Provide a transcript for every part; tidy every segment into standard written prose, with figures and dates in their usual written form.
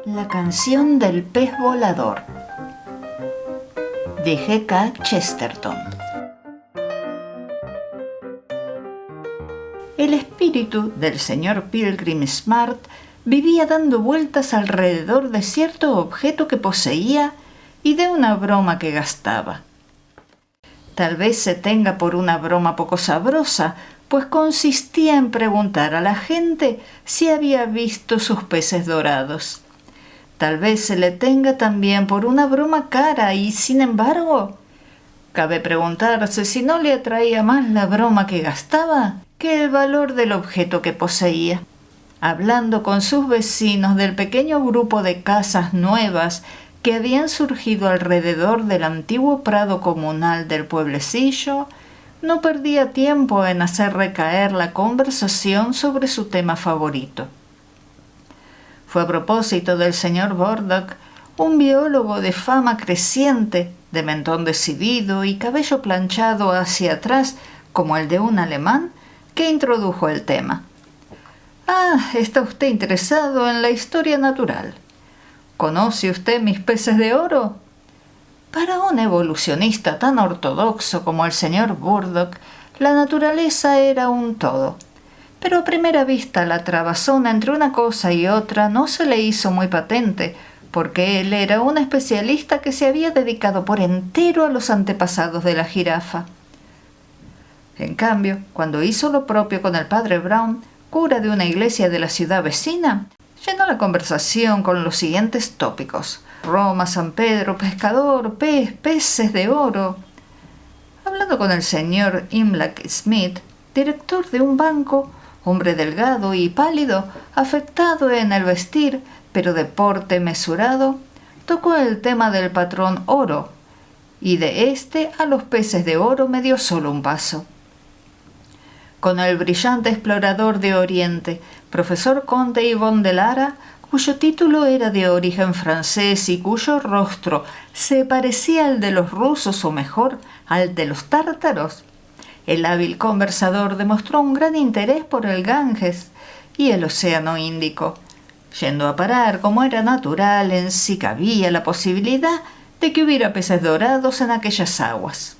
La canción del pez volador de G.K. Chesterton. El espíritu del señor Pilgrim Smart vivía dando vueltas alrededor de cierto objeto que poseía y de una broma que gastaba. Tal vez se tenga por una broma poco sabrosa, pues consistía en preguntar a la gente si había visto sus peces dorados. Tal vez se le tenga también por una broma cara y, sin embargo, cabe preguntarse si no le atraía más la broma que gastaba que el valor del objeto que poseía. Hablando con sus vecinos del pequeño grupo de casas nuevas que habían surgido alrededor del antiguo prado comunal del pueblecillo, no perdía tiempo en hacer recaer la conversación sobre su tema favorito. Fue a propósito del señor Burdock, un biólogo de fama creciente, de mentón decidido y cabello planchado hacia atrás como el de un alemán, que introdujo el tema. ¿Está usted interesado en la historia natural? ¿Conoce usted mis peces de oro? Para un evolucionista tan ortodoxo como el señor Burdock, la naturaleza era un todo. Pero a primera vista la trabazón entre una cosa y otra no se le hizo muy patente, porque él era un especialista que se había dedicado por entero a los antepasados de la jirafa. En cambio, cuando hizo lo propio con el padre Brown, cura de una iglesia de la ciudad vecina, llenó la conversación con los siguientes tópicos: Roma, San Pedro, pescador, peces de oro. Hablando con el señor Imlach Smith, director de un banco, hombre delgado y pálido, afectado en el vestir, pero de porte mesurado, tocó el tema del patrón oro, y de este a los peces de oro me dio solo un paso. Con el brillante explorador de Oriente, profesor Conde Yvon de Lara, cuyo título era de origen francés y cuyo rostro se parecía al de los rusos o mejor, al de los tártaros, el hábil conversador demostró un gran interés por el Ganges y el Océano Índico, yendo a parar, como era natural, en si cabía la posibilidad de que hubiera peces dorados en aquellas aguas.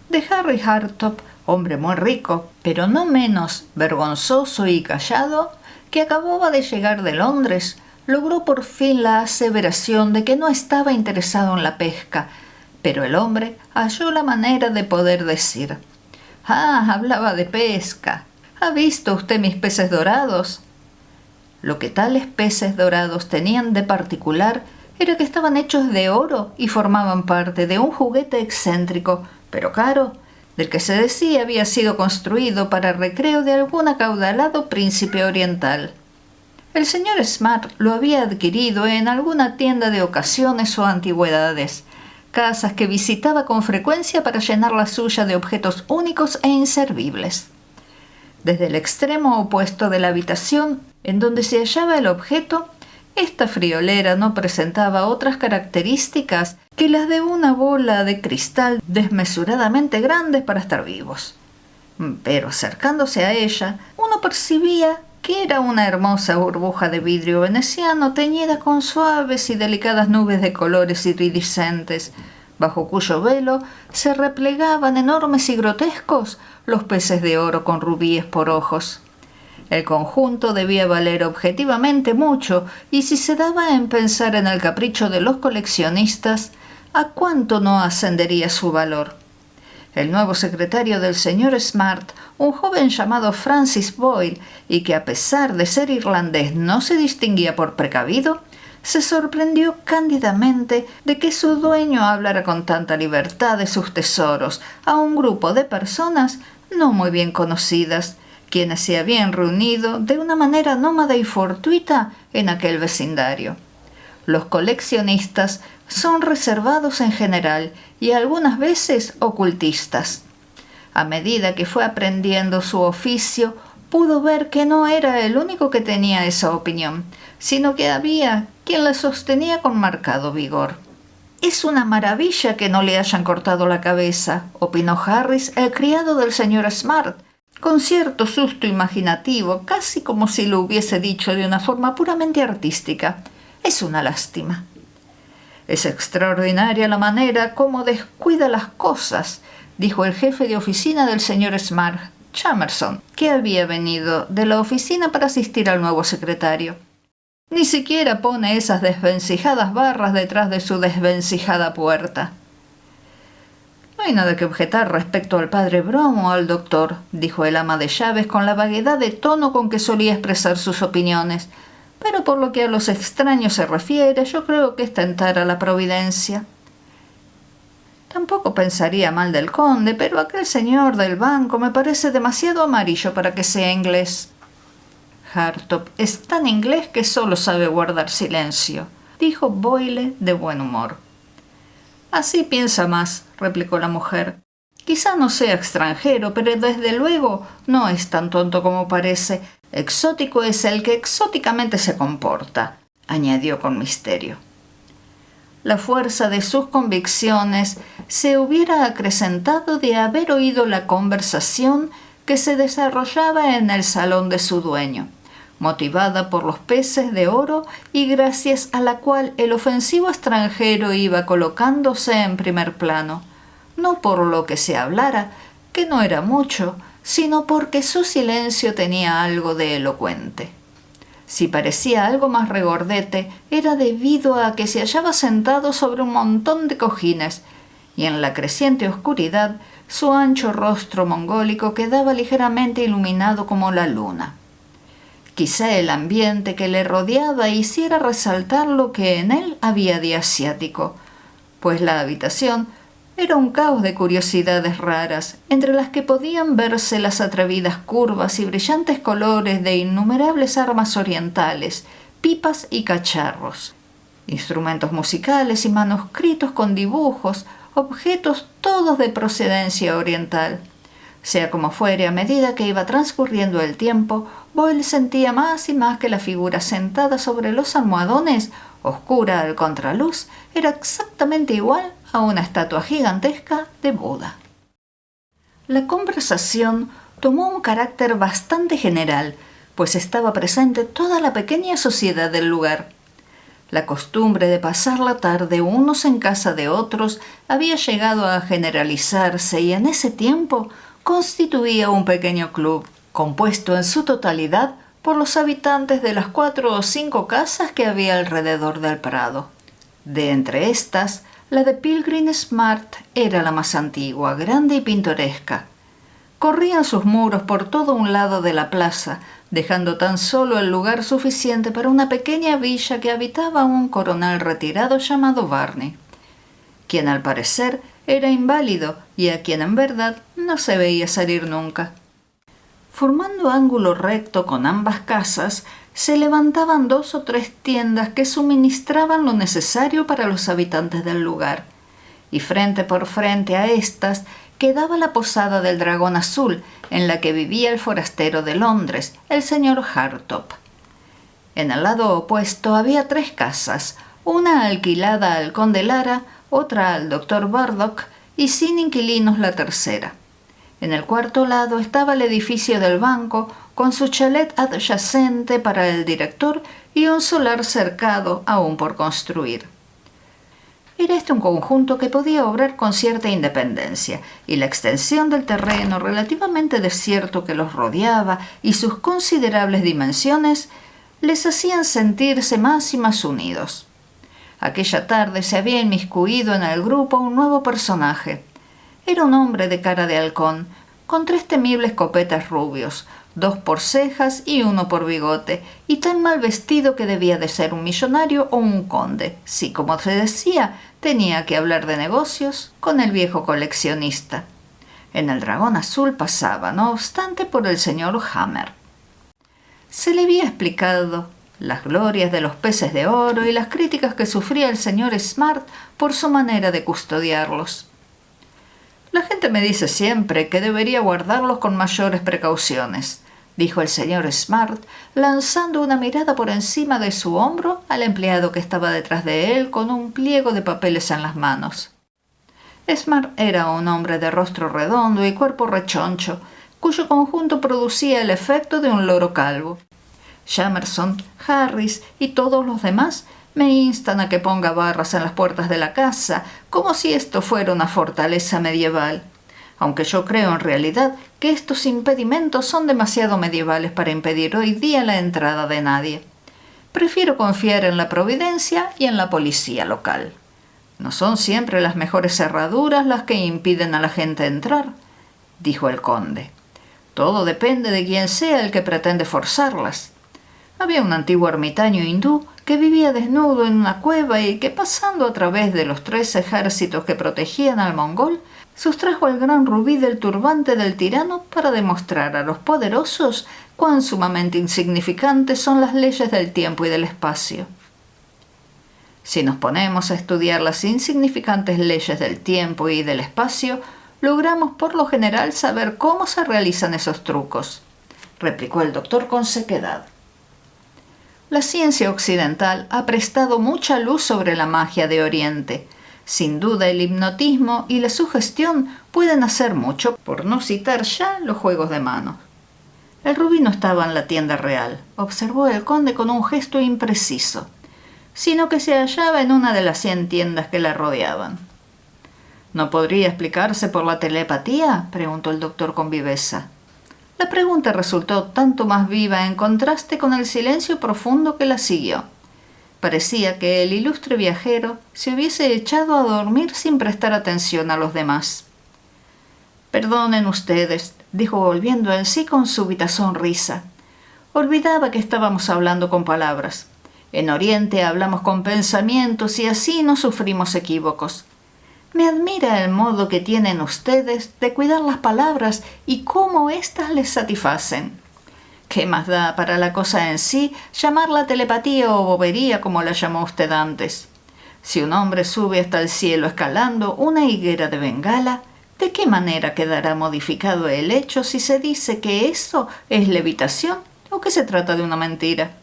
De Harry Hartop, hombre muy rico, pero no menos vergonzoso y callado, que acababa de llegar de Londres, logró por fin la aseveración de que no estaba interesado en la pesca, pero el hombre halló la manera de poder decir: hablaba de pesca. ¿Ha visto usted mis peces dorados? Lo que tales peces dorados tenían de particular era que estaban hechos de oro y formaban parte de un juguete excéntrico, pero caro, del que se decía había sido construido para recreo de algún acaudalado príncipe oriental. El señor Smart lo había adquirido en alguna tienda de ocasiones o antigüedades, casas que visitaba con frecuencia para llenar la suya de objetos únicos e inservibles. Desde el extremo opuesto de la habitación, en donde se hallaba el objeto, esta friolera no presentaba otras características que las de una bola de cristal desmesuradamente grande para estar vivos. Pero acercándose a ella, uno percibía que era una hermosa burbuja de vidrio veneciano teñida con suaves y delicadas nubes de colores iridiscentes, bajo cuyo velo se replegaban enormes y grotescos los peces de oro con rubíes por ojos. El conjunto debía valer objetivamente mucho, y si se daba en pensar en el capricho de los coleccionistas, ¿a cuánto no ascendería su valor? El nuevo secretario del señor Smart, un joven llamado Francis Boyle, y que a pesar de ser irlandés no se distinguía por precavido, se sorprendió cándidamente de que su dueño hablara con tanta libertad de sus tesoros a un grupo de personas no muy bien conocidas, quienes se habían reunido de una manera nómada y fortuita en aquel vecindario. Los coleccionistas son reservados en general y algunas veces ocultistas. A medida que fue aprendiendo su oficio, pudo ver que no era el único que tenía esa opinión, sino que había quien la sostenía con marcado vigor. «Es una maravilla que no le hayan cortado la cabeza», opinó Harris, el criado del señor Smart, con cierto susto imaginativo, casi como si lo hubiese dicho de una forma puramente artística. Es una lástima. Es extraordinaria la manera como descuida las cosas, dijo el jefe de oficina del señor Smart, Summerson, que había venido de la oficina para asistir al nuevo secretario. Ni siquiera pone esas desvencijadas barras detrás de su desvencijada puerta. No hay nada que objetar respecto al padre Brown o al doctor, dijo el ama de llaves con la vaguedad de tono con que solía expresar sus opiniones, pero por lo que a los extraños se refiere, yo creo que es tentar a la providencia. Tampoco pensaría mal del conde, pero aquel señor del banco me parece demasiado amarillo para que sea inglés. Hartop es tan inglés que solo sabe guardar silencio, dijo Boyle de buen humor. Así piensa más, replicó la mujer. Quizá no sea extranjero, pero desde luego no es tan tonto como parece. Exótico es el que exóticamente se comporta, añadió con misterio. La fuerza de sus convicciones se hubiera acrecentado de haber oído la conversación que se desarrollaba en el salón de su dueño, motivada por los peces de oro y gracias a la cual el ofensivo extranjero iba colocándose en primer plano, no por lo que se hablara, que no era mucho, sino porque su silencio tenía algo de elocuente. Si parecía algo más regordete, era debido a que se hallaba sentado sobre un montón de cojines, y en la creciente oscuridad su ancho rostro mongólico quedaba ligeramente iluminado como la luna. Quizá el ambiente que le rodeaba hiciera resaltar lo que en él había de asiático, pues la habitación era un caos de curiosidades raras, entre las que podían verse las atrevidas curvas y brillantes colores de innumerables armas orientales, pipas y cacharros, instrumentos musicales y manuscritos con dibujos, objetos todos de procedencia oriental. Sea como fuere, a medida que iba transcurriendo el tiempo, Boyle sentía más y más que la figura sentada sobre los almohadones, oscura al contraluz, era exactamente igual a una estatua gigantesca de Buda. La conversación tomó un carácter bastante general, pues estaba presente toda la pequeña sociedad del lugar. La costumbre de pasar la tarde unos en casa de otros había llegado a generalizarse y en ese tiempo constituía un pequeño club, compuesto en su totalidad por los habitantes de las 4 o 5 casas que había alrededor del prado. De entre estas, la de Pilgrim Smart era la más antigua, grande y pintoresca. Corrían sus muros por todo un lado de la plaza, dejando tan solo el lugar suficiente para una pequeña villa que habitaba un coronel retirado llamado Barney, quien al parecer era inválido y a quien en verdad no se veía salir nunca. Formando ángulo recto con ambas casas, se levantaban 2 o 3 tiendas que suministraban lo necesario para los habitantes del lugar, y frente por frente a éstas quedaba la posada del Dragón Azul, en la que vivía el forastero de Londres, el señor Hartop. En el lado opuesto había 3 casas, una alquilada al conde Lara, otra al doctor Burdock y sin inquilinos la tercera. En el cuarto lado estaba el edificio del banco, con su chalet adyacente para el director y un solar cercado aún por construir. Era este un conjunto que podía obrar con cierta independencia, y la extensión del terreno relativamente desierto que los rodeaba y sus considerables dimensiones les hacían sentirse más y más unidos. Aquella tarde se había inmiscuido en el grupo un nuevo personaje. Era un hombre de cara de halcón, con 3 temibles copetes rubios, 2 por cejas y 1 por bigote, y tan mal vestido que debía de ser un millonario o un conde, si, como se decía, tenía que hablar de negocios con el viejo coleccionista. En el Dragón Azul pasaba, no obstante, por el señor Hammer. Se le había explicado las glorias de los peces de oro y las críticas que sufría el señor Smart por su manera de custodiarlos. La gente me dice siempre que debería guardarlos con mayores precauciones, dijo el señor Smart, lanzando una mirada por encima de su hombro al empleado que estaba detrás de él con un pliego de papeles en las manos. Smart era un hombre de rostro redondo y cuerpo rechoncho, cuyo conjunto producía el efecto de un loro calvo. Summerson, Harris y todos los demás Me instan a que ponga barras en las puertas de la casa, como si esto fuera una fortaleza medieval. Aunque yo creo en realidad que estos impedimentos son demasiado medievales para impedir hoy día la entrada de nadie. Prefiero confiar en la providencia y en la policía local. No son siempre las mejores cerraduras las que impiden a la gente entrar, dijo el conde. Todo depende de quién sea el que pretende forzarlas. Había un antiguo ermitaño hindú que vivía desnudo en una cueva y que, pasando a través de los 3 ejércitos que protegían al mongol, sustrajo el gran rubí del turbante del tirano para demostrar a los poderosos cuán sumamente insignificantes son las leyes del tiempo y del espacio. Si nos ponemos a estudiar las insignificantes leyes del tiempo y del espacio, logramos por lo general saber cómo se realizan esos trucos, replicó el doctor con sequedad. La ciencia occidental ha prestado mucha luz sobre la magia de Oriente. Sin duda el hipnotismo y la sugestión pueden hacer mucho, por no citar ya los juegos de manos. El rubí no estaba en la tienda real, observó el conde con un gesto impreciso, sino que se hallaba en una de las 100 tiendas que la rodeaban. ¿No podría explicarse por la telepatía?, preguntó el doctor con viveza. La pregunta resultó tanto más viva en contraste con el silencio profundo que la siguió. Parecía que el ilustre viajero se hubiese echado a dormir sin prestar atención a los demás. «Perdonen ustedes», dijo volviendo en sí con súbita sonrisa. «Olvidaba que estábamos hablando con palabras. En Oriente hablamos con pensamientos y así no sufrimos equívocos. Me admira el modo que tienen ustedes de cuidar las palabras y cómo éstas les satisfacen. ¿Qué más da para la cosa en sí llamarla telepatía o bobería como la llamó usted antes? Si un hombre sube hasta el cielo escalando una higuera de Bengala, ¿de qué manera quedará modificado el hecho si se dice que eso es levitación o que se trata de una mentira?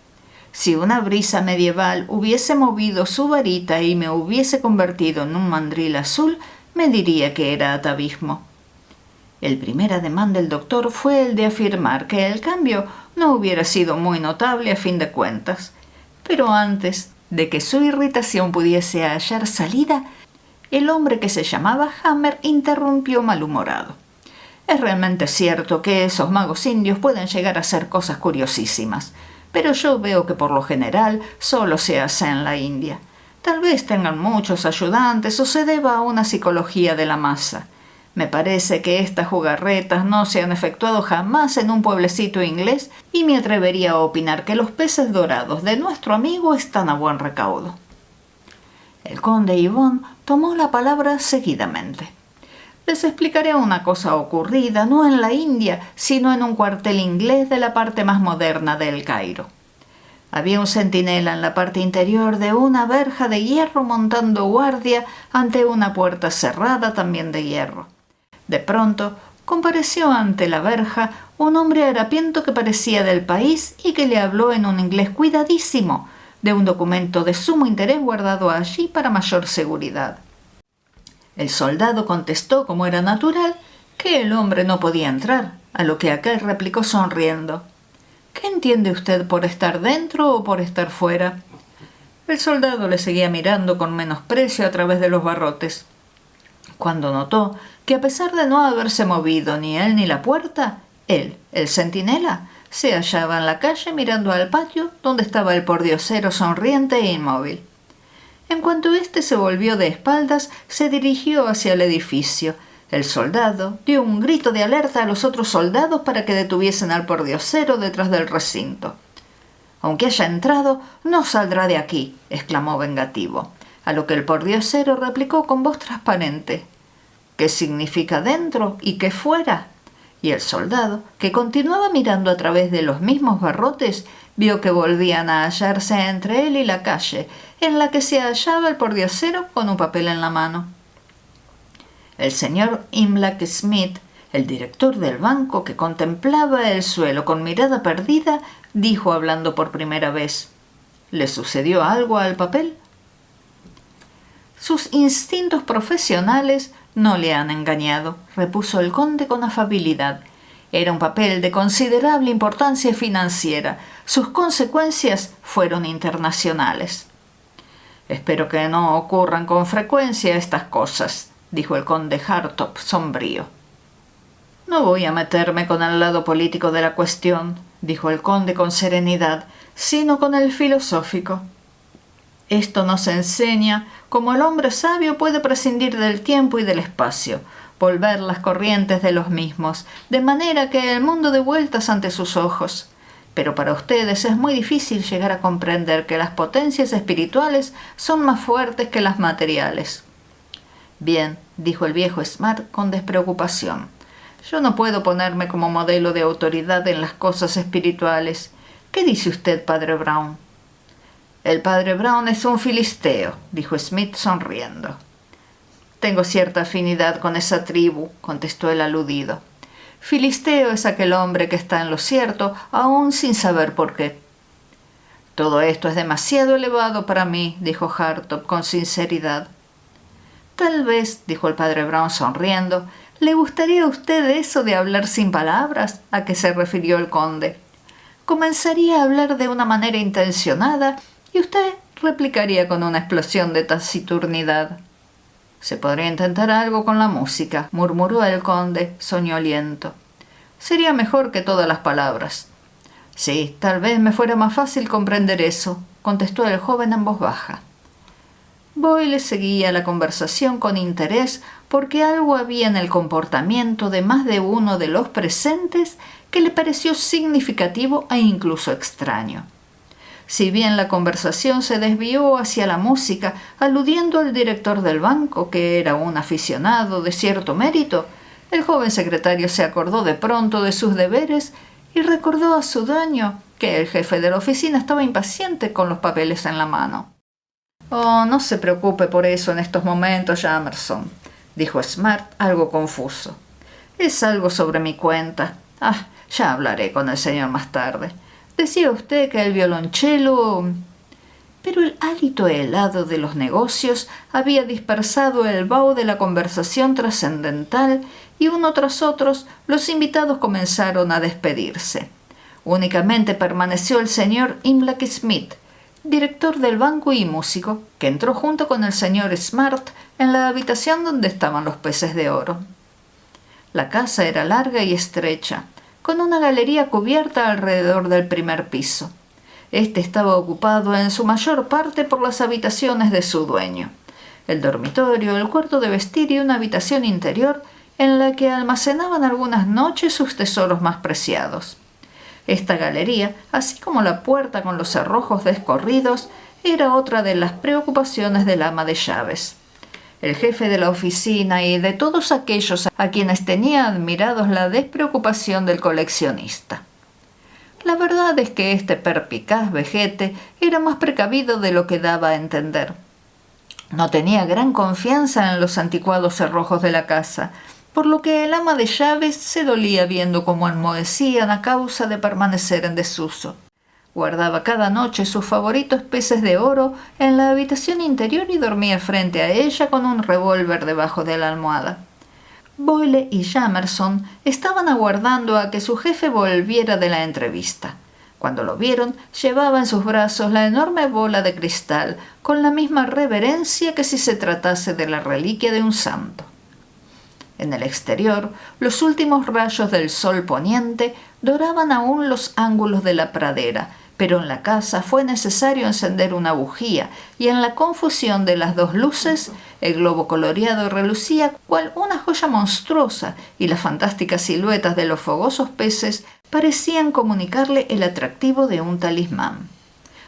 Si una brisa medieval hubiese movido su varita y me hubiese convertido en un mandril azul, me diría que era atavismo». El primer ademán del doctor fue el de afirmar que el cambio no hubiera sido muy notable a fin de cuentas, pero antes de que su irritación pudiese hallar salida, el hombre que se llamaba Hammer interrumpió malhumorado. «Es realmente cierto que esos magos indios pueden llegar a hacer cosas curiosísimas, pero yo veo que por lo general solo se hace en la India. Tal vez tengan muchos ayudantes o se deba a una psicología de la masa. Me parece que estas jugarretas no se han efectuado jamás en un pueblecito inglés y me atrevería a opinar que los peces dorados de nuestro amigo están a buen recaudo». El conde Yvon tomó la palabra seguidamente. «Les explicaré una cosa ocurrida no en la India, sino en un cuartel inglés de la parte más moderna de El Cairo. Había un centinela en la parte interior de una verja de hierro montando guardia ante una puerta cerrada también de hierro. De pronto compareció ante la verja un hombre harapiento que parecía del país y que le habló en un inglés cuidadísimo de un documento de sumo interés guardado allí para mayor seguridad. El soldado contestó, como era natural, que el hombre no podía entrar, a lo que aquel replicó sonriendo: «¿Qué entiende usted por estar dentro o por estar fuera?». El soldado le seguía mirando con menosprecio a través de los barrotes. Cuando notó que, a pesar de no haberse movido ni él ni la puerta, él, el centinela, se hallaba en la calle mirando al patio donde estaba el pordiosero sonriente e inmóvil. En cuanto éste se volvió de espaldas, se dirigió hacia el edificio. El soldado dio un grito de alerta a los otros soldados para que detuviesen al pordiosero detrás del recinto. «Aunque haya entrado, no saldrá de aquí», exclamó vengativo, a lo que el pordiosero replicó con voz transparente: «¿Qué significa dentro y qué fuera?». Y el soldado, que continuaba mirando a través de los mismos barrotes, vio que volvían a hallarse entre él y la calle, en la que se hallaba el pordiosero con un papel en la mano. El señor Imlac Smith, el director del banco, que contemplaba el suelo con mirada perdida, dijo hablando por primera vez: «¿Le sucedió algo al papel?». «Sus instintos profesionales no le han engañado», repuso el conde con afabilidad. «Era un papel de considerable importancia financiera. Sus consecuencias fueron internacionales». Espero que no ocurran con frecuencia estas cosas, dijo el conde Hartop, sombrío. No voy a meterme con el lado político de la cuestión, dijo el conde con serenidad, sino con el filosófico. Esto nos enseña cómo el hombre sabio puede prescindir del tiempo y del espacio, volver las corrientes de los mismos, de manera que el mundo dé vueltas ante sus ojos. Pero para ustedes es muy difícil llegar a comprender que las potencias espirituales son más fuertes que las materiales. Bien, dijo el viejo Smart con despreocupación. Yo no puedo ponerme como modelo de autoridad en las cosas espirituales. ¿Qué dice usted, padre Brown? El padre Brown es un filisteo, dijo Smith sonriendo. Tengo cierta afinidad con esa tribu, contestó el aludido. Filisteo es aquel hombre que está en lo cierto, aún sin saber por qué. Todo esto es demasiado elevado para mí, dijo Hartop con sinceridad. Tal vez, dijo el padre Brown sonriendo, ¿le gustaría a usted eso de hablar sin palabras? ¿A qué se refirió el conde? Comenzaría a hablar de una manera intencionada y usted replicaría con una explosión de taciturnidad. Se podría intentar algo con la música, murmuró el conde, soñoliento. Sería mejor que todas las palabras. Sí, tal vez me fuera más fácil comprender eso, contestó el joven en voz baja. Boyle seguía la conversación con interés porque algo había en el comportamiento de más de uno de los presentes que le pareció significativo e incluso extraño. Si bien la conversación se desvió hacia la música, aludiendo al director del banco, que era un aficionado de cierto mérito, el joven secretario se acordó de pronto de sus deberes y recordó a su dueño que el jefe de la oficina estaba impaciente con los papeles en la mano. «Oh, no se preocupe por eso en estos momentos, Jamerson», dijo Smart, algo confuso. «Es algo sobre mi cuenta. Ya hablaré con el señor más tarde. Decía usted que el violonchelo...» Pero el hálito helado de los negocios había dispersado el vaho de la conversación trascendental y uno tras otros los invitados comenzaron a despedirse. Únicamente permaneció el señor Imlac Smith, director del banco y músico, que entró junto con el señor Smart en la habitación donde estaban los peces de oro. La casa era larga y estrecha, con una galería cubierta alrededor del primer piso. Este estaba ocupado en su mayor parte por las habitaciones de su dueño, el dormitorio, el cuarto de vestir y una habitación interior en la que almacenaban algunas noches sus tesoros más preciados. Esta galería, así como la puerta con los cerrojos descorridos, era otra de las preocupaciones del ama de llaves. El jefe de la oficina y de todos aquellos a quienes tenía admirados la despreocupación del coleccionista. La verdad es que este perspicaz vejete era más precavido de lo que daba a entender. No tenía gran confianza en los anticuados cerrojos de la casa, por lo que el ama de llaves se dolía viendo cómo enmohecían a causa de permanecer en desuso. Guardaba cada noche sus favoritos peces de oro en la habitación interior y dormía frente a ella con un revólver debajo de la almohada. Boyle y Jamerson estaban aguardando a que su jefe volviera de la entrevista. Cuando lo vieron, llevaba en sus brazos la enorme bola de cristal, con la misma reverencia que si se tratase de la reliquia de un santo. En el exterior, los últimos rayos del sol poniente doraban aún los ángulos de la pradera, pero en la casa fue necesario encender una bujía, y en la confusión de las dos luces, el globo coloreado relucía cual una joya monstruosa, y las fantásticas siluetas de los fogosos peces parecían comunicarle el atractivo de un talismán.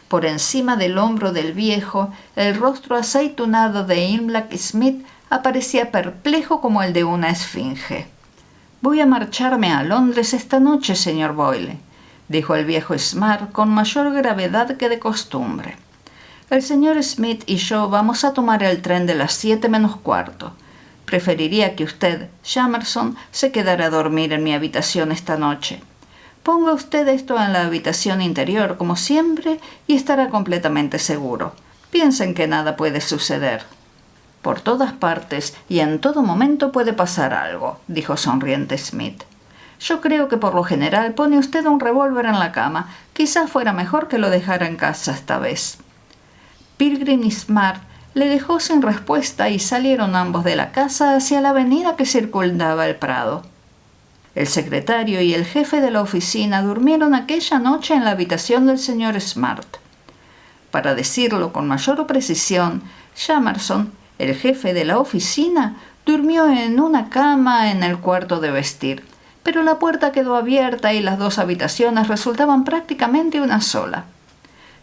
Por encima del hombro del viejo, el rostro aceitunado de Imlac Smith aparecía perplejo como el de una esfinge. «Voy a marcharme a Londres esta noche, señor Boyle», dijo el viejo Smart con mayor gravedad que de costumbre. «El señor Smith y yo vamos a tomar el tren de las 7 menos cuarto. Preferiría que usted, Jamerson, se quedara a dormir en mi habitación esta noche. Ponga usted esto en la habitación interior, como siempre, y estará completamente seguro. Piensen que nada puede suceder». «Por todas partes y en todo momento puede pasar algo», dijo sonriente Smith. «Yo creo que por lo general pone usted un revólver en la cama. Quizás fuera mejor que lo dejara en casa esta vez». Pilgrim y Smart le dejó sin respuesta y salieron ambos de la casa hacia la avenida que circundaba el prado. El secretario y el jefe de la oficina durmieron aquella noche en la habitación del señor Smart. Para decirlo con mayor precisión, Jamerson, el jefe de la oficina, durmió en una cama en el cuarto de vestir, pero la puerta quedó abierta y las dos habitaciones resultaban prácticamente una sola.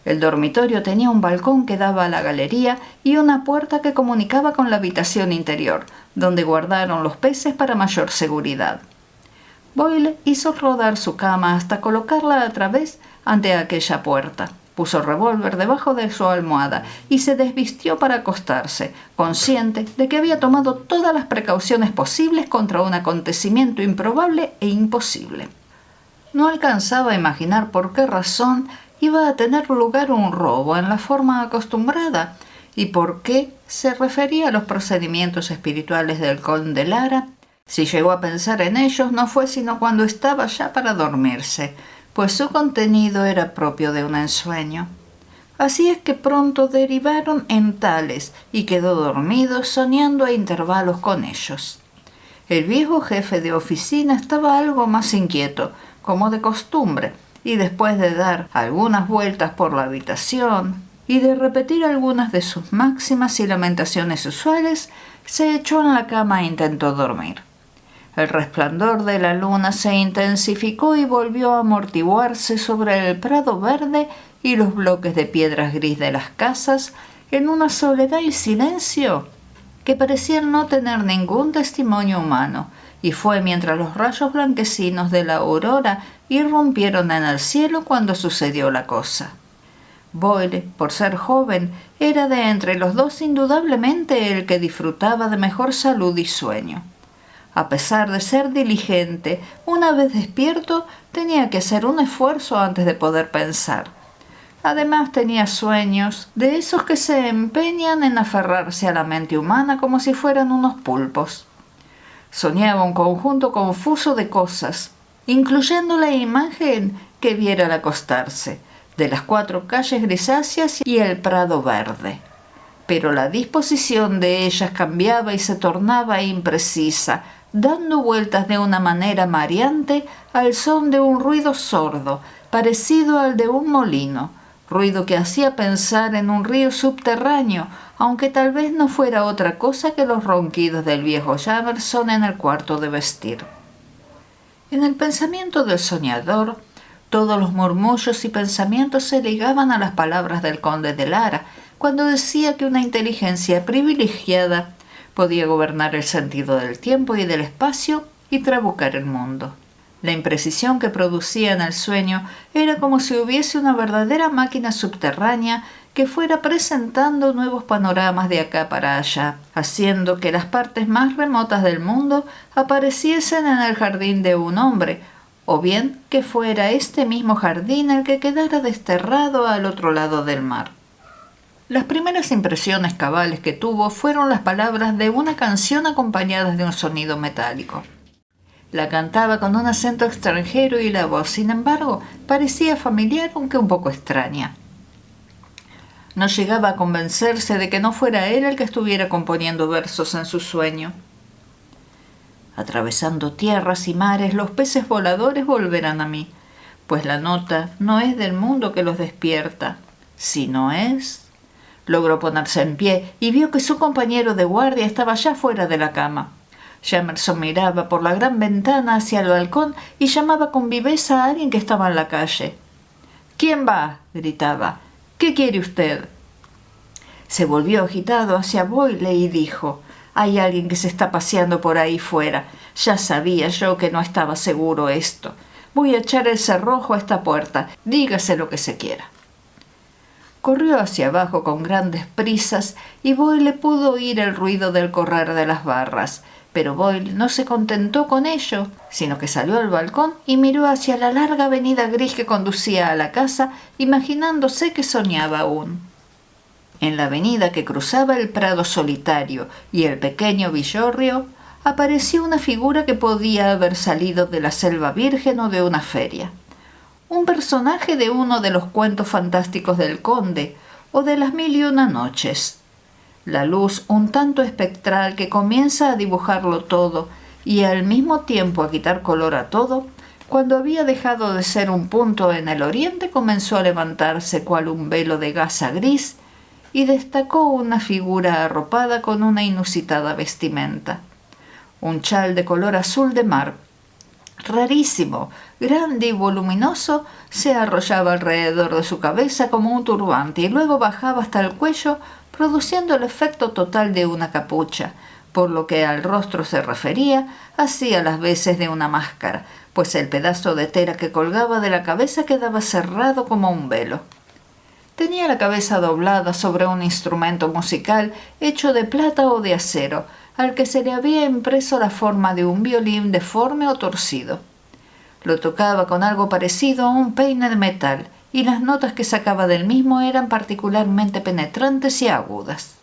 El dormitorio tenía un balcón que daba a la galería y una puerta que comunicaba con la habitación interior, donde guardaron los peces para mayor seguridad. Boyle hizo rodar su cama hasta colocarla a través ante aquella puerta. Puso el revólver debajo de su almohada y se desvistió para acostarse, consciente de que había tomado todas las precauciones posibles contra un acontecimiento improbable e imposible. No alcanzaba a imaginar por qué razón iba a tener lugar un robo en la forma acostumbrada y por qué se refería a los procedimientos espirituales del conde Lara. Si llegó a pensar en ellos, no fue sino cuando estaba ya para dormirse, pues su contenido era propio de un ensueño. Así es que pronto derivaron en tales y quedó dormido soñando a intervalos con ellos. El viejo jefe de oficina estaba algo más inquieto, como de costumbre, y después de dar algunas vueltas por la habitación y de repetir algunas de sus máximas y lamentaciones usuales, se echó en la cama e intentó dormir. El resplandor de la luna se intensificó y volvió a amortiguarse sobre el prado verde y los bloques de piedras gris de las casas en una soledad y silencio que parecían no tener ningún testimonio humano, y fue mientras los rayos blanquecinos de la aurora irrumpieron en el cielo cuando sucedió la cosa. Boyle, por ser joven, era de entre los dos indudablemente el que disfrutaba de mejor salud y sueño. A pesar de ser diligente, una vez despierto tenía que hacer un esfuerzo antes de poder pensar. Además tenía sueños de esos que se empeñan en aferrarse a la mente humana como si fueran unos pulpos. Soñaba un conjunto confuso de cosas, incluyendo la imagen que viera al acostarse, de las 4 calles grisáceas y el prado verde. Pero la disposición de ellas cambiaba y se tornaba imprecisa, dando vueltas de una manera mareante al son de un ruido sordo, parecido al de un molino, ruido que hacía pensar en un río subterráneo, aunque tal vez no fuera otra cosa que los ronquidos del viejo Jamerson en el cuarto de vestir. En el pensamiento del soñador, todos los murmullos y pensamientos se ligaban a las palabras del conde de Lara, cuando decía que una inteligencia privilegiada podía gobernar el sentido del tiempo y del espacio y trabucar el mundo. La imprecisión que producía en el sueño era como si hubiese una verdadera máquina subterránea que fuera presentando nuevos panoramas de acá para allá, haciendo que las partes más remotas del mundo apareciesen en el jardín de un hombre, o bien que fuera este mismo jardín el que quedara desterrado al otro lado del mar. Las primeras impresiones cabales que tuvo fueron las palabras de una canción acompañadas de un sonido metálico. La cantaba con un acento extranjero y la voz, sin embargo, parecía familiar aunque un poco extraña. No llegaba a convencerse de que no fuera él el que estuviera componiendo versos en su sueño. Atravesando tierras y mares, los peces voladores volverán a mí, pues la nota no es del mundo que los despierta, sino es... Logró ponerse en pie y vio que su compañero de guardia estaba ya fuera de la cama. Jamerson miraba por la gran ventana hacia el balcón y llamaba con viveza a alguien que estaba en la calle. «¿Quién va?», gritaba. «¿Qué quiere usted?». Se volvió agitado hacia Boyle y dijo: «Hay alguien que se está paseando por ahí fuera. Ya sabía yo que no estaba seguro esto. Voy a echar el cerrojo a esta puerta. Dígase lo que se quiera». Corrió hacia abajo con grandes prisas y Boyle pudo oír el ruido del correr de las barras. Pero Boyle no se contentó con ello, sino que salió al balcón y miró hacia la larga avenida gris que conducía a la casa, imaginándose que soñaba aún. En la avenida que cruzaba el prado solitario y el pequeño villorrio, apareció una figura que podía haber salido de la selva virgen o de una feria. Un personaje de uno de los cuentos fantásticos del conde, o de las 1001 noches. La luz un tanto espectral que comienza a dibujarlo todo y al mismo tiempo a quitar color a todo, cuando había dejado de ser un punto en el oriente comenzó a levantarse cual un velo de gasa gris y destacó una figura arropada con una inusitada vestimenta. Un chal de color azul de mar, rarísimo, grande y voluminoso, se arrollaba alrededor de su cabeza como un turbante y luego bajaba hasta el cuello, produciendo el efecto total de una capucha. Por lo que al rostro se refería, hacía las veces de una máscara, pues el pedazo de tela que colgaba de la cabeza quedaba cerrado como un velo. Tenía la cabeza doblada sobre un instrumento musical hecho de plata o de acero, al que se le había impreso la forma de un violín deforme o torcido. Lo tocaba con algo parecido a un peine de metal, y las notas que sacaba del mismo eran particularmente penetrantes y agudas.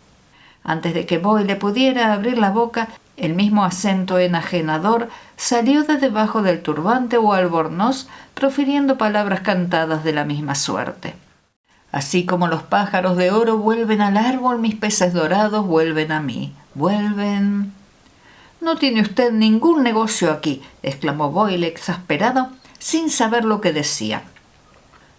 Antes de que Boyle pudiera abrir la boca, el mismo acento enajenador salió de debajo del turbante o albornoz, profiriendo palabras cantadas de la misma suerte. Así como los pájaros de oro vuelven al árbol, mis peces dorados vuelven a mí. Vuelven. «No tiene usted ningún negocio aquí», exclamó Boyle exasperado, sin saber lo que decía.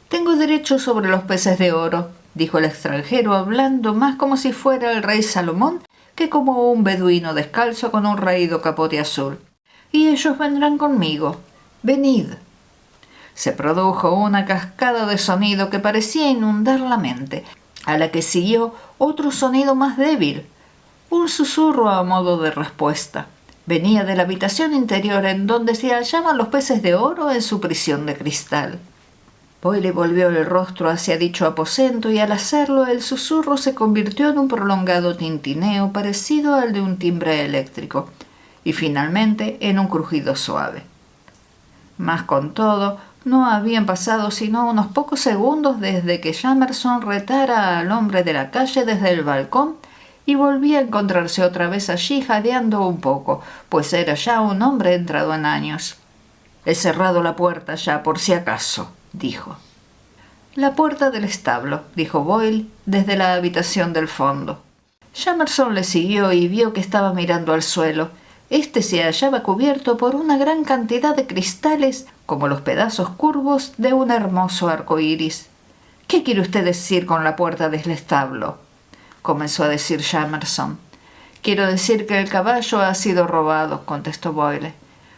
«Tengo derecho sobre los peces de oro», dijo el extranjero, hablando más como si fuera el rey Salomón que como un beduino descalzo con un raído capote azul. «Y ellos vendrán conmigo. Venid». Se produjo una cascada de sonido que parecía inundar la mente, a la que siguió otro sonido más débil, un susurro a modo de respuesta. Venía de la habitación interior en donde se hallaban los peces de oro en su prisión de cristal. Boyle volvió el rostro hacia dicho aposento y al hacerlo el susurro se convirtió en un prolongado tintineo parecido al de un timbre eléctrico y finalmente en un crujido suave. Mas con todo, no habían pasado sino unos pocos segundos desde que Jamerson retara al hombre de la calle desde el balcón y volvía a encontrarse otra vez allí jadeando un poco, pues era ya un hombre entrado en años. «He cerrado la puerta ya, por si acaso», dijo. «La puerta del establo», dijo Boyle desde la habitación del fondo. Jamerson le siguió y vio que estaba mirando al suelo. Este se hallaba cubierto por una gran cantidad de cristales, como los pedazos curvos de un hermoso arco iris. «¿Qué quiere usted decir con la puerta del establo?», comenzó a decir Jamerson. «Quiero decir que el caballo ha sido robado», contestó Boyle.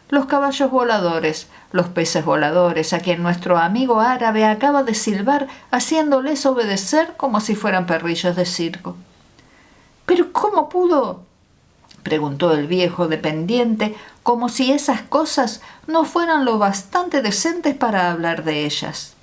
«Los caballos voladores, los peces voladores, a quien nuestro amigo árabe acaba de silbar, haciéndoles obedecer como si fueran perrillos de circo». «¿Pero cómo pudo?», preguntó el viejo dependiente, como si esas cosas no fueran lo bastante decentes para hablar de ellas.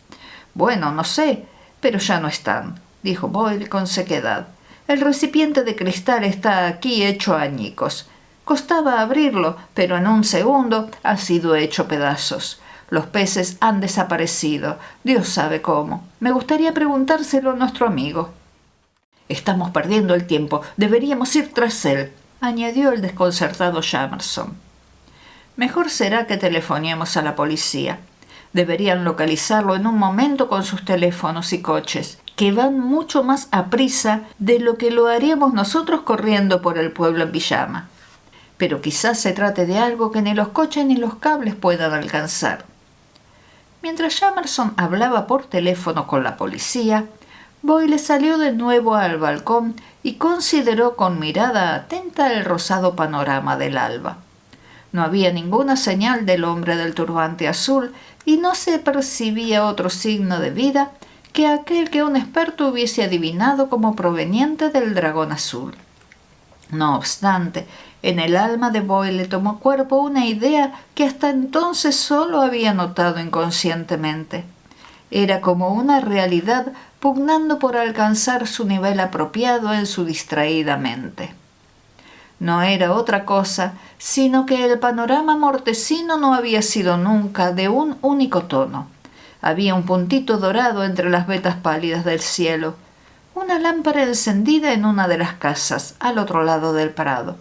«Bueno, no sé, pero ya no están», dijo Boyle con sequedad. «El recipiente de cristal está aquí hecho añicos. Costaba abrirlo, pero en un segundo ha sido hecho pedazos. Los peces han desaparecido, Dios sabe cómo. Me gustaría preguntárselo a nuestro amigo». «Estamos perdiendo el tiempo, deberíamos ir tras él», añadió el desconcertado Jamerson. «Mejor será que telefonemos a la policía. Deberían localizarlo en un momento con sus teléfonos y coches, que van mucho más aprisa de lo que lo haríamos nosotros corriendo por el pueblo en pijama. Pero quizás se trate de algo que ni los coches ni los cables puedan alcanzar». Mientras Jamerson hablaba por teléfono con la policía, Boyle salió de nuevo al balcón y consideró con mirada atenta el rosado panorama del alba. No había ninguna señal del hombre del turbante azul y no se percibía otro signo de vida que aquel que un experto hubiese adivinado como proveniente del dragón azul. No obstante, en el alma de Boyle tomó cuerpo una idea que hasta entonces solo había notado inconscientemente. Era como una realidad pugnando por alcanzar su nivel apropiado en su distraída mente. No era otra cosa, sino que el panorama mortecino no había sido nunca de un único tono. Había un puntito dorado entre las vetas pálidas del cielo, una lámpara encendida en una de las casas, al otro lado del prado.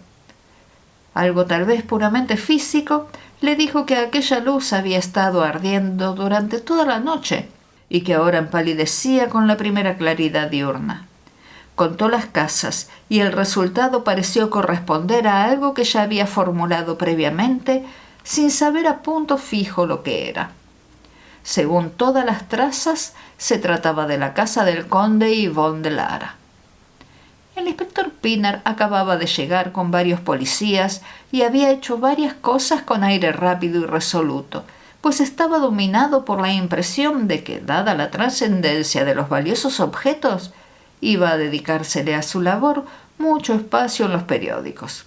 Algo tal vez puramente físico le dijo que aquella luz había estado ardiendo durante toda la noche, y que ahora empalidecía con la primera claridad diurna. Contó las casas y el resultado pareció corresponder a algo que ya había formulado previamente sin saber a punto fijo lo que era. Según todas las trazas, se trataba de la casa del conde Yvon de Lara. El inspector Pienaar acababa de llegar con varios policías y había hecho varias cosas con aire rápido y resoluto, pues estaba dominado por la impresión de que, dada la trascendencia de los valiosos objetos, iba a dedicársele a su labor mucho espacio en los periódicos.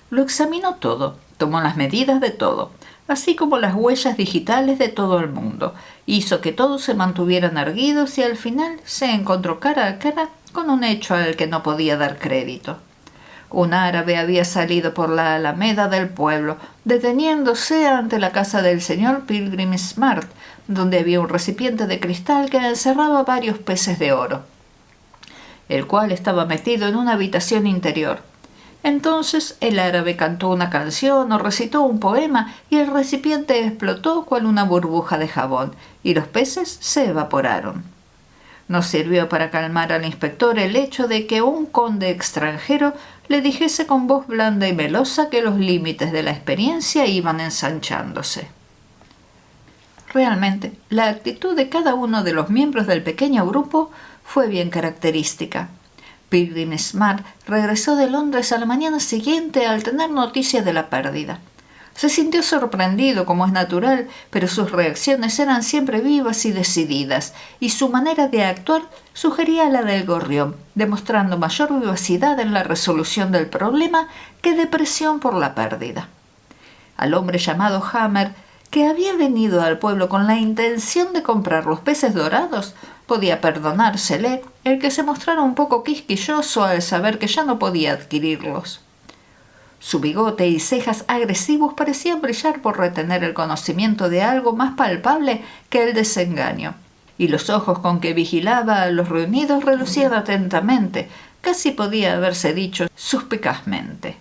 Lo examinó todo, tomó las medidas de todo, así como las huellas digitales de todo el mundo, hizo que todos se mantuvieran erguidos y al final se encontró cara a cara con un hecho al que no podía dar crédito. Un árabe había salido por la alameda del pueblo, deteniéndose ante la casa del señor Pilgrim Smart, donde había un recipiente de cristal que encerraba varios peces de oro, el cual estaba metido en una habitación interior. Entonces el árabe cantó una canción o recitó un poema y el recipiente explotó cual una burbuja de jabón, y los peces se evaporaron. No sirvió para calmar al inspector el hecho de que un conde extranjero le dijese con voz blanda y melosa que los límites de la experiencia iban ensanchándose. Realmente, la actitud de cada uno de los miembros del pequeño grupo fue bien característica. Pilgrim Smart regresó de Londres a la mañana siguiente al tener noticia de la pérdida. Se sintió sorprendido, como es natural, pero sus reacciones eran siempre vivas y decididas, y su manera de actuar sugería la del gorrión, demostrando mayor vivacidad en la resolución del problema que depresión por la pérdida. Al hombre llamado Hammer, que había venido al pueblo con la intención de comprar los peces dorados, podía perdonársele el que se mostrara un poco quisquilloso al saber que ya no podía adquirirlos. Su bigote y cejas agresivos parecían brillar por retener el conocimiento de algo más palpable que el desengaño, y los ojos con que vigilaba a los reunidos relucían atentamente, casi podía haberse dicho suspicazmente.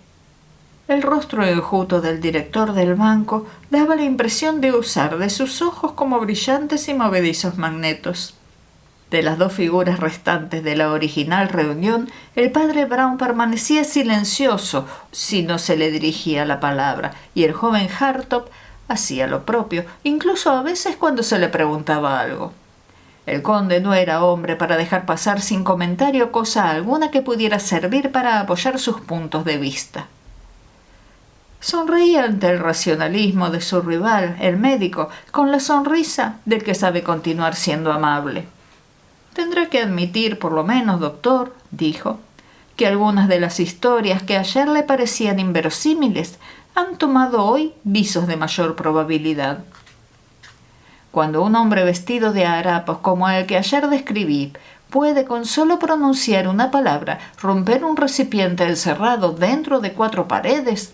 El rostro enjuto del director del banco daba la impresión de usar de sus ojos como brillantes y movedizos magnetos. De las dos figuras restantes de la original reunión, el padre Brown permanecía silencioso si no se le dirigía la palabra, y el joven Hartop hacía lo propio, incluso a veces cuando se le preguntaba algo. El conde no era hombre para dejar pasar sin comentario cosa alguna que pudiera servir para apoyar sus puntos de vista. Sonreía ante el racionalismo de su rival, el médico, con la sonrisa del que sabe continuar siendo amable. «Tendrá que admitir, por lo menos, doctor», dijo, «que algunas de las historias que ayer le parecían inverosímiles han tomado hoy visos de mayor probabilidad. Cuando un hombre vestido de harapos como el que ayer describí puede con solo pronunciar una palabra romper un recipiente encerrado dentro de 4 paredes,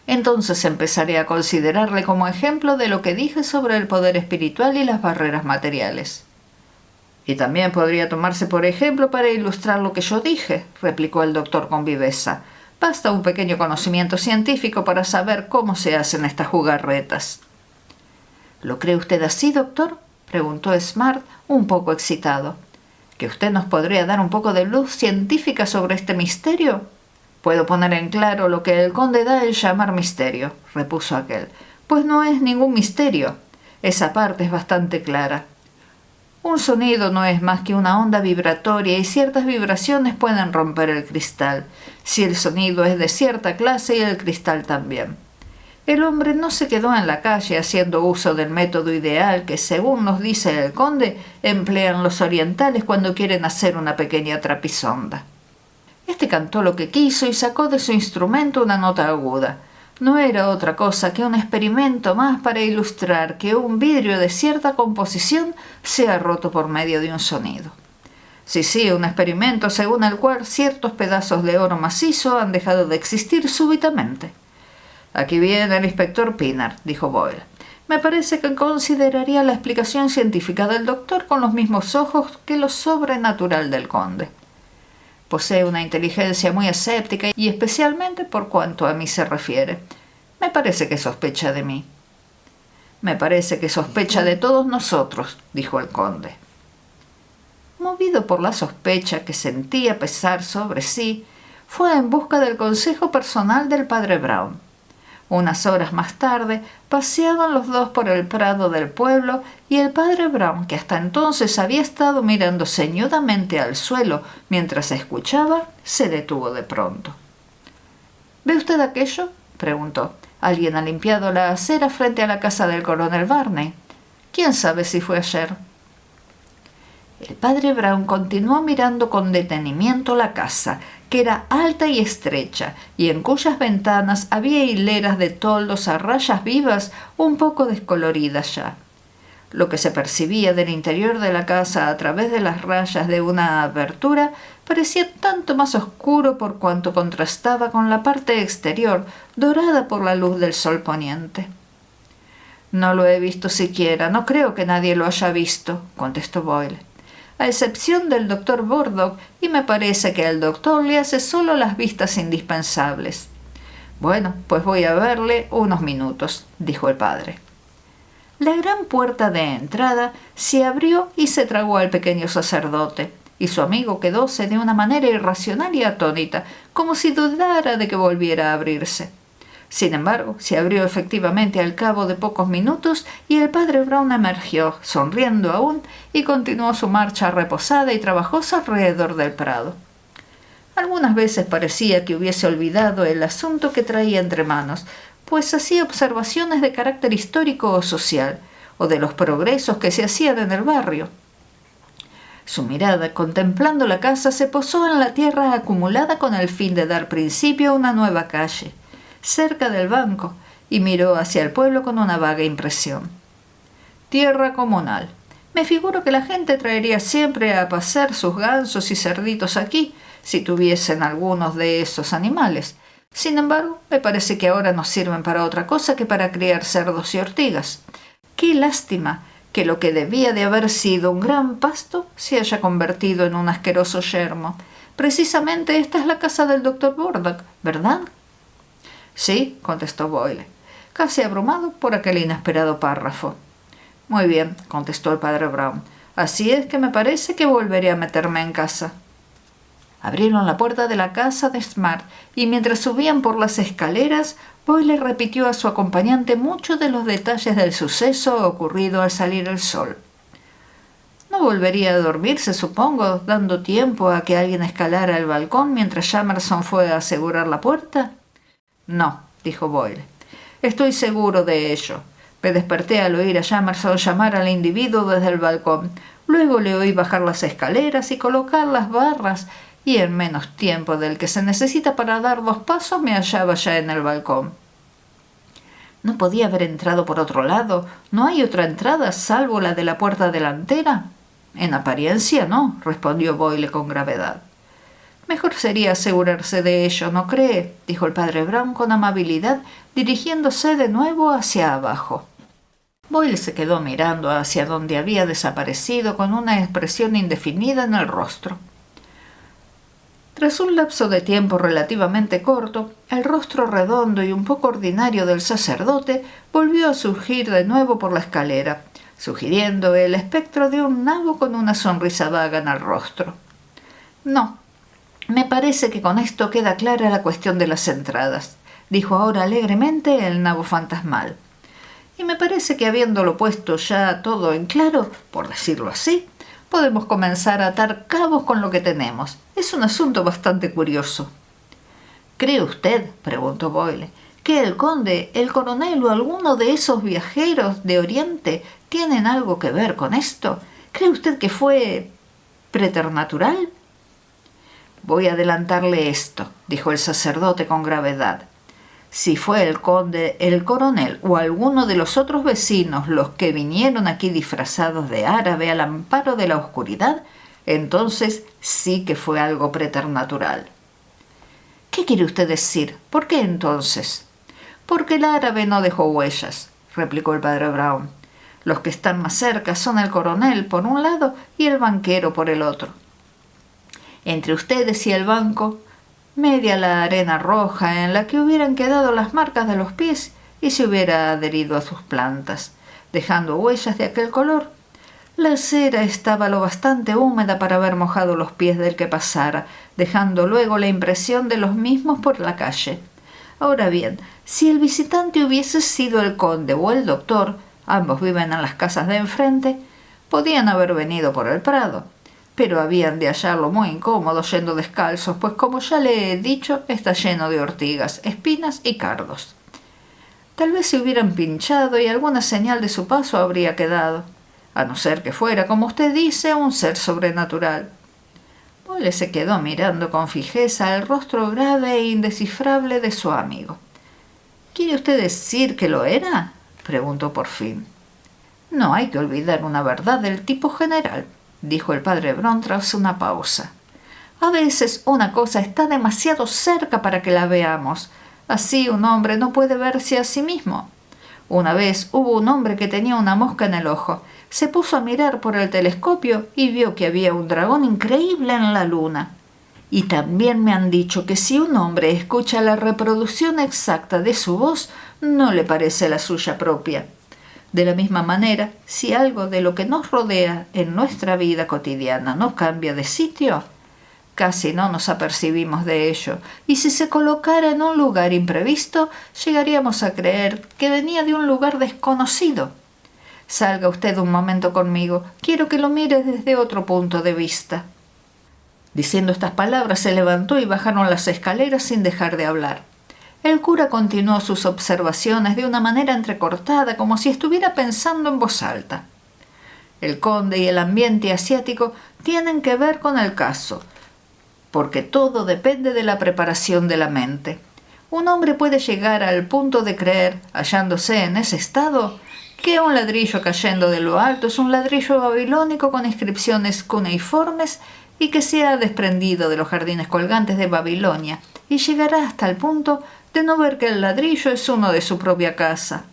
entonces empezaré a considerarle como ejemplo de lo que dije sobre el poder espiritual y las barreras materiales». «Y también podría tomarse por ejemplo para ilustrar lo que yo dije», replicó el doctor con viveza. «Basta un pequeño conocimiento científico para saber cómo se hacen estas jugarretas». «¿Lo cree usted así, doctor?», preguntó Smart, un poco excitado. «¿Que usted nos podría dar un poco de luz científica sobre este misterio?» «Puedo poner en claro lo que el conde da en llamar misterio», repuso aquel. «Pues no es ningún misterio. Esa parte es bastante clara. Un sonido no es más que una onda vibratoria y ciertas vibraciones pueden romper el cristal, si el sonido es de cierta clase y el cristal también. El hombre no se quedó en la calle haciendo uso del método ideal que, según nos dice el conde, emplean los orientales cuando quieren hacer una pequeña trapisonda. Este cantó lo que quiso y sacó de su instrumento una nota aguda. No era otra cosa que un experimento más para ilustrar que un vidrio de cierta composición sea roto por medio de un sonido. Sí, un experimento según el cual ciertos pedazos de oro macizo han dejado de existir súbitamente. «Aquí viene el inspector Pienaar», dijo Boyle. «Me parece que consideraría la explicación científica del doctor con los mismos ojos que lo sobrenatural del conde. Posee una inteligencia muy escéptica y especialmente por cuanto a mí se refiere. Me parece que sospecha de mí». Me parece que sospecha de todos nosotros, dijo el conde. Movido por la sospecha que sentía pesar sobre sí, fue en busca del consejo personal del padre Brown. Unas horas más tarde paseaban los dos por el prado del pueblo y el padre Brown, que hasta entonces había estado mirando ceñudamente al suelo mientras escuchaba, se detuvo de pronto. —¿Ve usted aquello? —preguntó. —Alguien ha limpiado la acera frente a la casa del coronel Varney. ¿Quién sabe si fue ayer? El padre Brown continuó mirando con detenimiento la casa, que era alta y estrecha, y en cuyas ventanas había hileras de toldos a rayas vivas un poco descoloridas ya. Lo que se percibía del interior de la casa a través de las rayas de una abertura parecía tanto más oscuro por cuanto contrastaba con la parte exterior, dorada por la luz del sol poniente. —No lo he visto siquiera, no creo que nadie lo haya visto —contestó Boyle—, a excepción del doctor Burdock, y me parece que el doctor le hace solo las vistas indispensables. —Bueno, pues voy a verle unos minutos —dijo el padre. La gran puerta de entrada se abrió y se tragó al pequeño sacerdote, y su amigo quedóse de una manera irracional y atónita, como si dudara de que volviera a abrirse. Sin embargo, se abrió efectivamente al cabo de pocos minutos y el padre Brown emergió, sonriendo aún, y continuó su marcha reposada y trabajosa alrededor del prado. Algunas veces parecía que hubiese olvidado el asunto que traía entre manos, pues hacía observaciones de carácter histórico o social, o de los progresos que se hacían en el barrio. Su mirada, contemplando la casa, se posó en la tierra acumulada con el fin de dar principio a una nueva calle, cerca del banco, y miró hacia el pueblo con una vaga impresión. Tierra comunal. Me figuro que la gente traería siempre a pacer sus gansos y cerditos aquí, si tuviesen algunos de esos animales. Sin embargo, me parece que ahora no sirven para otra cosa que para criar cerdos y ortigas. ¡Qué lástima que lo que debía de haber sido un gran pasto se haya convertido en un asqueroso yermo! Precisamente esta es la casa del doctor Burdock, ¿verdad? —Sí —contestó Boyle, casi abrumado por aquel inesperado párrafo. —Muy bien —contestó el padre Brown—, así es que me parece que volveré a meterme en casa. Abrieron la puerta de la casa de Smart y mientras subían por las escaleras, Boyle repitió a su acompañante muchos de los detalles del suceso ocurrido al salir el sol. —¿No volvería a dormirse, supongo, dando tiempo a que alguien escalara el balcón mientras Jamerson fue a asegurar la puerta? —No —dijo Boyle—, estoy seguro de ello. Me desperté al oír a Jamerson llamar al individuo desde el balcón. Luego le oí bajar las escaleras y colocar las barras, y en menos tiempo del que se necesita para dar 2 pasos me hallaba ya en el balcón. —¿No podía haber entrado por otro lado? ¿No hay otra entrada salvo la de la puerta delantera? —En apariencia no —respondió Boyle con gravedad. —Mejor sería asegurarse de ello, ¿no cree? —dijo el padre Brown con amabilidad, dirigiéndose de nuevo hacia abajo. Boyle se quedó mirando hacia donde había desaparecido con una expresión indefinida en el rostro. Tras un lapso de tiempo relativamente corto, el rostro redondo y un poco ordinario del sacerdote volvió a surgir de nuevo por la escalera, sugiriendo el espectro de un nabo con una sonrisa vaga en el rostro. —No, me parece que con esto queda clara la cuestión de las entradas —dijo ahora alegremente el nabo fantasmal—. Y me parece que habiéndolo puesto ya todo en claro, por decirlo así, podemos comenzar a atar cabos con lo que tenemos. Es un asunto bastante curioso. —¿Cree usted —preguntó Boyle— que el conde, el coronel o alguno de esos viajeros de Oriente tienen algo que ver con esto? ¿Cree usted que fue preternatural? —Voy a adelantarle esto —dijo el sacerdote con gravedad—. Si fue el conde, el coronel o alguno de los otros vecinos los que vinieron aquí disfrazados de árabe al amparo de la oscuridad, entonces sí que fue algo preternatural. —¿Qué quiere usted decir? ¿Por qué entonces? —Porque el árabe no dejó huellas —replicó el padre Brown—. Los que están más cerca son el coronel por un lado y el banquero por el otro. Entre ustedes y el banco, media la arena roja en la que hubieran quedado las marcas de los pies y se hubiera adherido a sus plantas. dejando huellas de aquel color. La acera estaba lo bastante húmeda para haber mojado los pies del que pasara, dejando luego la impresión de los mismos por la calle. Ahora bien, si el visitante hubiese sido el conde o el doctor, ambos viven en las casas de enfrente, podían haber venido por el prado, pero habían de hallarlo muy incómodo yendo descalzos, pues como ya le he dicho, está lleno de ortigas, espinas y cardos. Tal vez se hubieran pinchado y alguna señal de su paso habría quedado, a no ser que fuera, como usted dice, un ser sobrenatural. Boyle se quedó mirando con fijeza el rostro grave e indescifrable de su amigo. ¿Quiere usted decir que lo era?, preguntó por fin. No hay que olvidar una verdad del tipo general, dijo el padre Brown tras una pausa. A veces una cosa está demasiado cerca para que la veamos. Así un hombre no puede verse a sí mismo. Una vez hubo un hombre que tenía una mosca en el ojo. Se puso a mirar por el telescopio y vio que había un dragón increíble en la luna. Y también me han dicho que si un hombre escucha la reproducción exacta de su voz, no le parece la suya propia. De la misma manera, si algo de lo que nos rodea en nuestra vida cotidiana no cambia de sitio, casi no nos apercibimos de ello, y si se colocara en un lugar imprevisto, llegaríamos a creer que venía de un lugar desconocido. Salga usted un momento conmigo, quiero que lo mire desde otro punto de vista. Diciendo estas palabras se levantó y bajaron las escaleras sin dejar de hablar. El cura continuó sus observaciones de una manera entrecortada, como si estuviera pensando en voz alta. El conde y el ambiente asiático tienen que ver con el caso, porque todo depende de la preparación de la mente. Un hombre puede llegar al punto de creer, hallándose en ese estado, que un ladrillo cayendo de lo alto es un ladrillo babilónico con inscripciones cuneiformes y que se ha desprendido de los jardines colgantes de Babilonia, y llegará hasta el punto de no ver que el ladrillo es uno de su propia casa.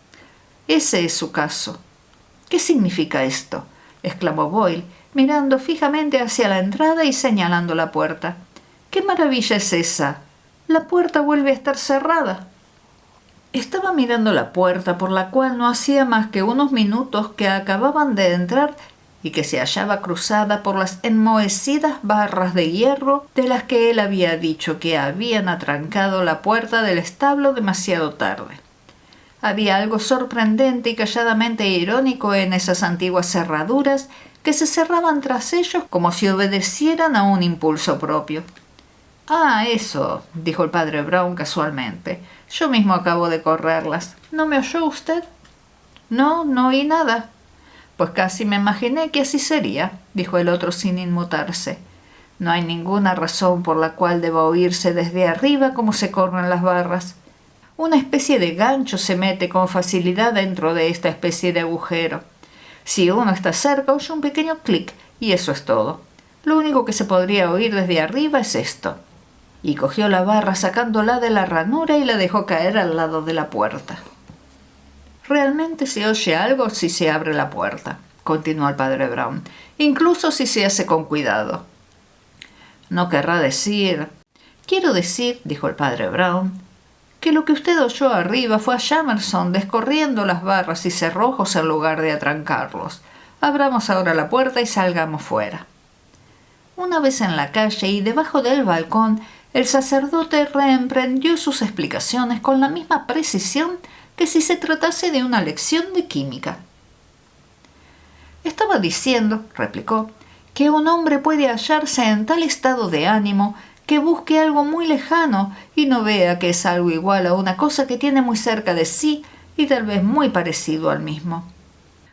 Ese es su caso. ¿Qué significa esto?, exclamó Boyle, mirando fijamente hacia la entrada y señalando la puerta. ¿Qué maravilla es esa? La puerta vuelve a estar cerrada. Estaba mirando la puerta, por la cual no hacía más que unos minutos que acababan de entrar y que se hallaba cruzada por las enmohecidas barras de hierro de las que él había dicho que habían atrancado la puerta del establo demasiado tarde. Había algo sorprendente y calladamente irónico en esas antiguas cerraduras que se cerraban tras ellos como si obedecieran a un impulso propio. «Ah, eso», dijo el padre Brown casualmente. «Yo mismo acabo de correrlas. ¿No me oyó usted?» «No, no oí nada». «Pues casi me imaginé que así sería», dijo el otro sin inmutarse. «No hay ninguna razón por la cual deba oírse desde arriba como se corren las barras. Una especie de gancho se mete con facilidad dentro de esta especie de agujero. Si uno está cerca, oye un pequeño clic y eso es todo. Lo único que se podría oír desde arriba es esto». Y cogió la barra sacándola de la ranura y la dejó caer al lado de la puerta. «Realmente se oye algo si se abre la puerta», continuó el padre Brown, «incluso si se hace con cuidado». «No querrá decir...» «Quiero decir», dijo el padre Brown, «que lo que usted oyó arriba fue a Jamerson descorriendo las barras y cerrojos en lugar de atrancarlos. Abramos ahora la puerta y salgamos fuera». Una vez en la calle y debajo del balcón, el sacerdote reemprendió sus explicaciones con la misma precisión que si se tratase de una lección de química. «Estaba diciendo», replicó, «que un hombre puede hallarse en tal estado de ánimo que busque algo muy lejano y no vea que es algo igual a una cosa que tiene muy cerca de sí y tal vez muy parecido al mismo.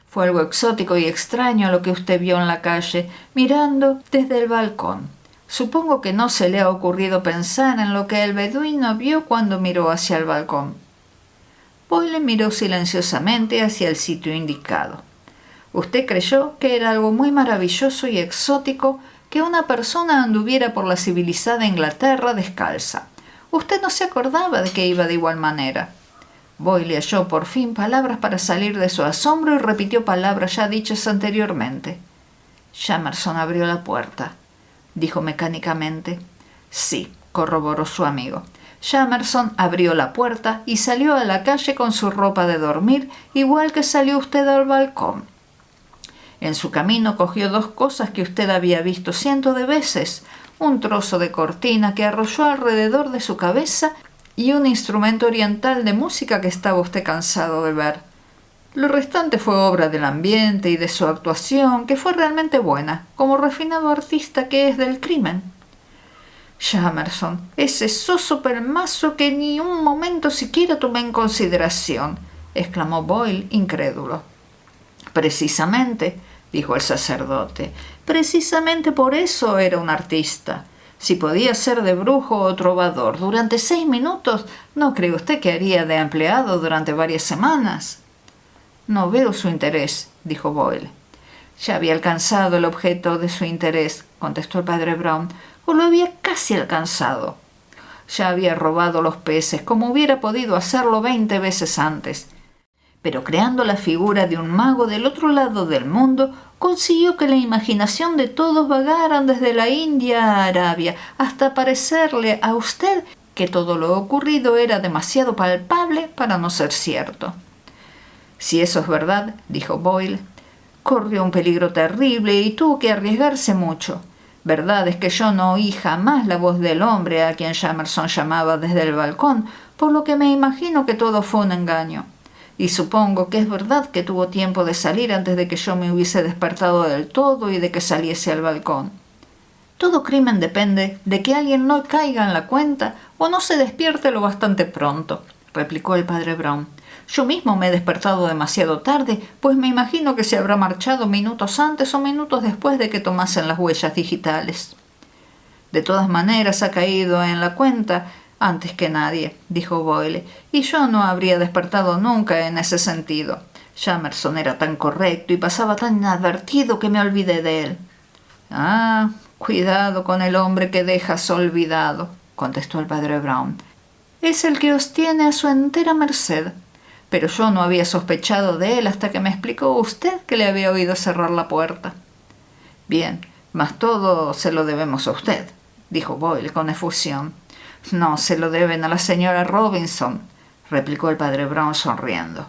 Fue algo exótico y extraño lo que usted vio en la calle, mirando desde el balcón. Supongo que no se le ha ocurrido pensar en lo que el beduino vio cuando miró hacia el balcón». Boyle miró silenciosamente hacia el sitio indicado. «Usted creyó que era algo muy maravilloso y exótico que una persona anduviera por la civilizada Inglaterra descalza. Usted no se acordaba de que iba de igual manera». Boyle halló por fin palabras para salir de su asombro y repitió palabras ya dichas anteriormente. «Jamerson abrió la puerta», dijo mecánicamente. «Sí», corroboró su amigo, Jamerson abrió la puerta y salió a la calle con su ropa de dormir, igual que salió usted al balcón. En su camino cogió 2 cosas que usted había visto cientos de veces: un trozo de cortina que arrolló alrededor de su cabeza y un instrumento oriental de música que estaba usted cansado de ver. Lo restante fue obra del ambiente y de su actuación, que fue realmente buena, como refinado artista que es del crimen. Jamerson, ese soso pelmazo que ni un momento siquiera tomé en consideración, exclamó Boyle, incrédulo. Precisamente, dijo el sacerdote, precisamente por eso era un artista. Si podía ser de brujo o trovador durante 6 minutos, ¿no cree usted que haría de empleado durante varias semanas? No veo su interés, dijo Boyle. Ya había alcanzado el objeto de su interés, contestó el padre Brown, o lo había casi alcanzado. Ya había robado los peces, como hubiera podido hacerlo 20 veces antes. Pero creando la figura de un mago del otro lado del mundo, consiguió que la imaginación de todos vagaran desde la India a Arabia, hasta parecerle a usted que todo lo ocurrido era demasiado palpable para no ser cierto. Si eso es verdad, dijo Boyle, corrió un peligro terrible y tuvo que arriesgarse mucho. Verdad es que yo no oí jamás la voz del hombre a quien Jamerson llamaba desde el balcón, por lo que me imagino que todo fue un engaño. Y supongo que es verdad que tuvo tiempo de salir antes de que yo me hubiese despertado del todo y de que saliese al balcón. Todo crimen depende de que alguien no caiga en la cuenta o no se despierte lo bastante pronto, replicó el padre Brown. Yo mismo me he despertado demasiado tarde, pues me imagino que se habrá marchado minutos antes o minutos después de que tomasen las huellas digitales. De todas maneras ha caído en la cuenta antes que nadie, dijo Boyle, y yo no habría despertado nunca en ese sentido. Jamerson era tan correcto y pasaba tan inadvertido que me olvidé de él. Ah, cuidado con el hombre que dejas olvidado, contestó el padre Brown. Es el que os tiene a su entera merced. Pero yo no había sospechado de él hasta que me explicó usted que le había oído cerrar la puerta. Bien, mas todo se lo debemos a usted, dijo Boyle con efusión. No, se lo deben a la señora Robinson, replicó el padre Brown sonriendo.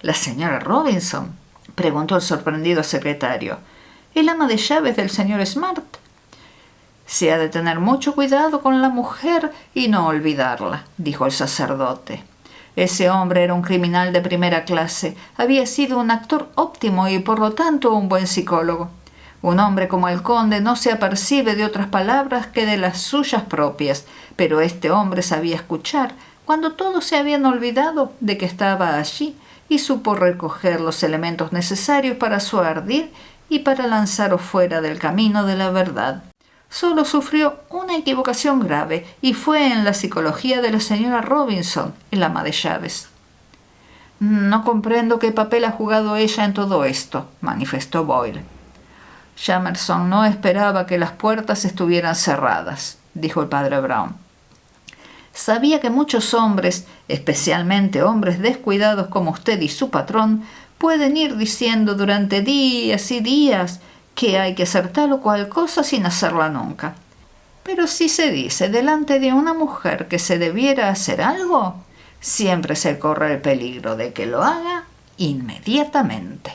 ¿La señora Robinson?, preguntó el sorprendido secretario. ¿El ama de llaves del señor Smart? Se ha de tener mucho cuidado con la mujer y no olvidarla, dijo el sacerdote. Ese hombre era un criminal de primera clase, había sido un actor óptimo y por lo tanto un buen psicólogo. Un hombre como el conde no se apercibe de otras palabras que de las suyas propias, pero este hombre sabía escuchar cuando todos se habían olvidado de que estaba allí y supo recoger los elementos necesarios para su ardid y para lanzaros fuera del camino de la verdad. Solo sufrió una equivocación grave y fue en la psicología de la señora Robinson, el ama de llaves. No comprendo qué papel ha jugado ella en todo esto, manifestó Boyle. Jamerson no esperaba que las puertas estuvieran cerradas, dijo el padre Brown. Sabía que muchos hombres, especialmente hombres descuidados como usted y su patrón, pueden ir diciendo durante días y días que hay que hacer tal o cual cosa sin hacerla nunca. Pero si se dice delante de una mujer que se debiera hacer algo, siempre se corre el peligro de que lo haga inmediatamente.